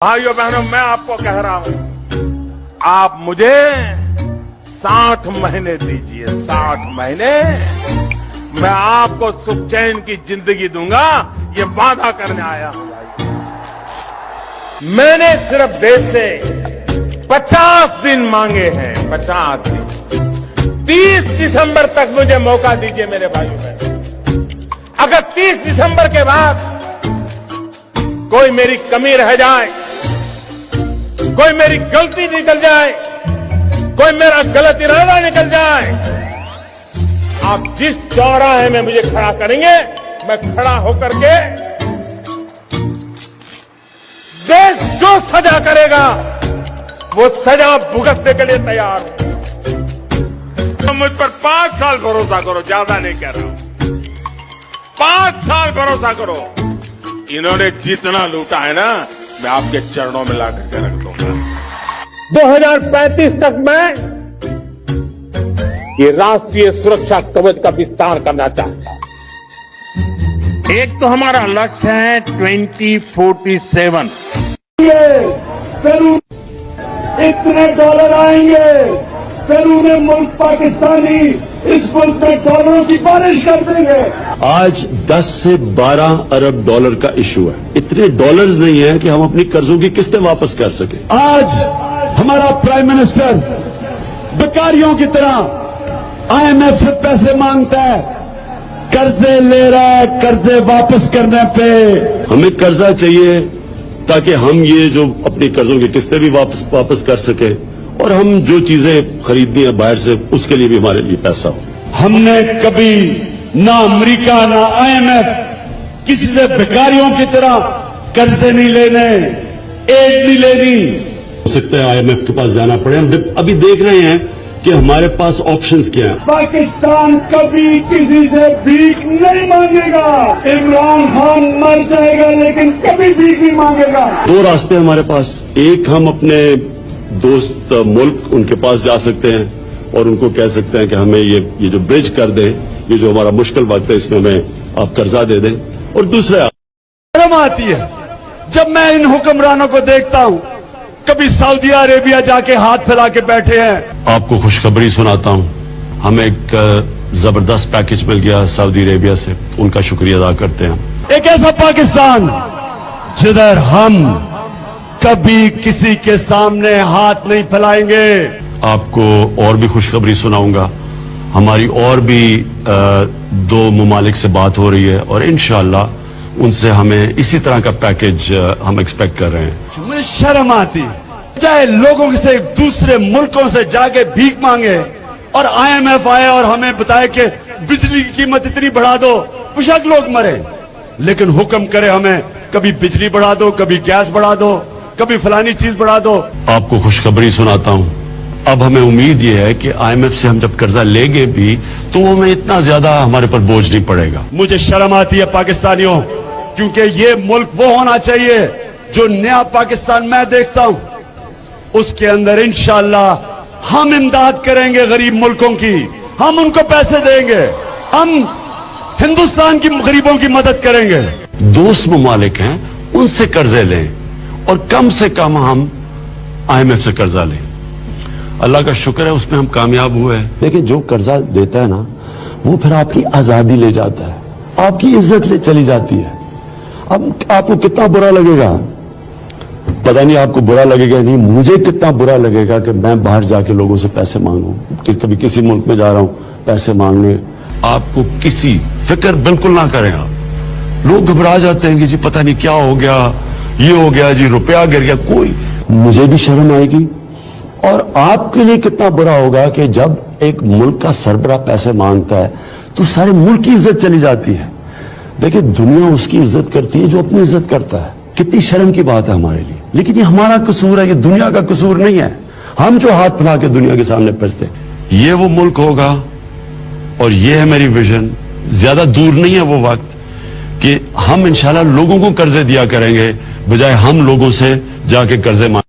भाइयों बहनों, मैं आपको कह रहा हूं, आप मुझे 60 महीने दीजिए, 60 महीने मैं आपको सुख चैन की जिंदगी दूंगा, ये वादा करने आया हूं। मैंने सिर्फ देश से 50 दिन मांगे हैं, 50 दिन। 30 दिसंबर तक मुझे मौका दीजिए मेरे भाइयों बहनों। अगर 30 दिसंबर के बाद कोई मेरी कमी रह जाए, कोई मेरी गलती निकल जाए, कोई मेरा गलत इरादा निकल जाए, आप जिस चौराहे में मुझे खड़ा करेंगे, मैं खड़ा होकर के देश जो सजा करेगा वो सजा भुगतने के लिए तैयार हूं। तो मुझ पर 5 साल भरोसा करो, ज्यादा नहीं कह रहा हूं, 5 साल भरोसा करो। इन्होंने जितना लूटा है ना, मैं आपके चरणों में ला करके रख दूंगा। 2035 तक मैं ये राष्ट्रीय सुरक्षा कवच का विस्तार करना चाहता हूं। एक तो हमारा लक्ष्य है 2047। इतने डॉलर आएंगे, पेरू में मुल्क पाकिस्तानी इस मुल्क में डॉलरों की बारिश कर देंगे। आज 10 से 12 अरब डॉलर का इशू है। इतने डॉलर्स नहीं है कि हम अपनी कर्जों की किस्तें वापस कर सकें। आज हमारा प्राइम मिनिस्टर बेकारियों की तरह आईएमएफ से पैसे मांगता है, कर्जे ले रहा है, कर्जे वापस करने पे हमें कर्जा चाहिए ताकि हम ये जो अपनी कर्जों की किस्तें भी वापस कर सके, और हम जो चीजें खरीदनी है बाहर से, उसके लिए भी हमारे लिए पैसा हो। हमने कभी ना अमेरिका ना आईएमएफ किसी से बेकारियों की तरह कर्जे नहीं लेने, एड नहीं लेनी। हो सकता है आईएमएफ के पास जाना पड़े। हम अभी देख रहे हैं कि हमारे पास ऑप्शंस क्या हैं। पाकिस्तान कभी किसी से भीख नहीं मांगेगा। इमरान खान मर जाएगा लेकिन कभी भीख नहीं मांगेगा। 2 रास्ते हमारे पास। एक, हम अपने दोस्त मुल्क उनके पास जा सकते हैं और उनको कह सकते हैं कि हमें ये जो ब्रिज कर दें, ये जो हमारा मुश्किल वक्त है, इसमें हमें आप कर्जा दे दें। और दूसरा, शर्म आती है जब मैं इन हुक्मरानों को देखता हूं, कभी सऊदी अरेबिया जाके हाथ फैला के बैठे हैं। आपको खुशखबरी सुनाता हूं, हमें एक जबरदस्त पैकेज मिल गया सऊदी अरेबिया से, उनका शुक्रिया अदा करते हैं। एक ऐसा पाकिस्तान जिधर हम कभी किसी के सामने हाथ नहीं फैलाएंगे। आपको और भी खुशखबरी सुनाऊंगा। हमारी और भी 2 ममालिक से बात हो रही है और इंशाअल्लाह उनसे हमें इसी तरह का पैकेज हम एक्सपेक्ट कर रहे हैं। मुझे शर्म आती चाहे लोगों से दूसरे मुल्कों से जाके भीख मांगे और आईएमएफ आए और हमें बताए कि बिजली की कीमत इतनी बढ़ा दो, बेशक लोग मरे, लेकिन हुक्म करे हमें कभी बिजली बढ़ा दो, कभी गैस बढ़ा दो, कभी फलानी चीज बढ़ा दो। आपको खुशखबरी सुनाता हूं, अब हमें उम्मीद यह है कि आईएमएफ से हम जब कर्जा लेंगे भी तो वो हमें इतना ज्यादा हमारे पर बोझ नहीं पड़ेगा। मुझे शर्म आती है पाकिस्तानियों, क्योंकि ये मुल्क वो होना चाहिए जो नया पाकिस्तान मैं देखता हूं, उसके अंदर इंशाअल्लाह हम इमदाद करेंगे गरीब मुल्कों की, हम उनको पैसे देंगे, हम हिंदुस्तान की गरीबों की मदद करेंगे। दोस्त ममालिक हैं, उनसे कर्जे लें और कम से कम हम आईएमएफ से कर्जा लें। अल्लाह का शुक्र है उसमें हम कामयाब हुए हैं। लेकिन जो कर्जा देता है ना, वो फिर आपकी आजादी ले जाता है, आपकी इज्जत ले चली जाती है। अब आपको कितना बुरा लगेगा, पता नहीं आपको बुरा लगेगा नहीं, मुझे कितना बुरा लगेगा कि मैं बाहर जाके लोगों से पैसे मांगूं, कि कभी किसी मुल्क में जा रहा हूं पैसे मांगने। आपको किसी फिक्र बिल्कुल ना करें। आप लोग घबरा जाते हैं कि जी पता नहीं क्या हो गया, ये हो गया जी, रुपया गिर गया। कोई, मुझे भी शर्म आएगी और आपके लिए कितना बुरा होगा कि जब एक मुल्क का सरबराह पैसे मांगता है तो सारे मुल्क की इज्जत चली जाती है। देखिए, दुनिया उसकी इज्जत करती है जो अपनी इज्जत करता है। कितनी शर्म की बात है हमारे लिए, लेकिन ये हमारा कसूर है, ये दुनिया का कसूर नहीं है। हम जो हाथ फैला के दुनिया के सामने पहुंचते, ये वो मुल्क होगा और ये है मेरी विजन। ज्यादा दूर नहीं है वो वक्त कि हम इंशाल्लाह लोगों को कर्जे दिया करेंगे, बजाय हम लोगों से जाके कर्जे मांग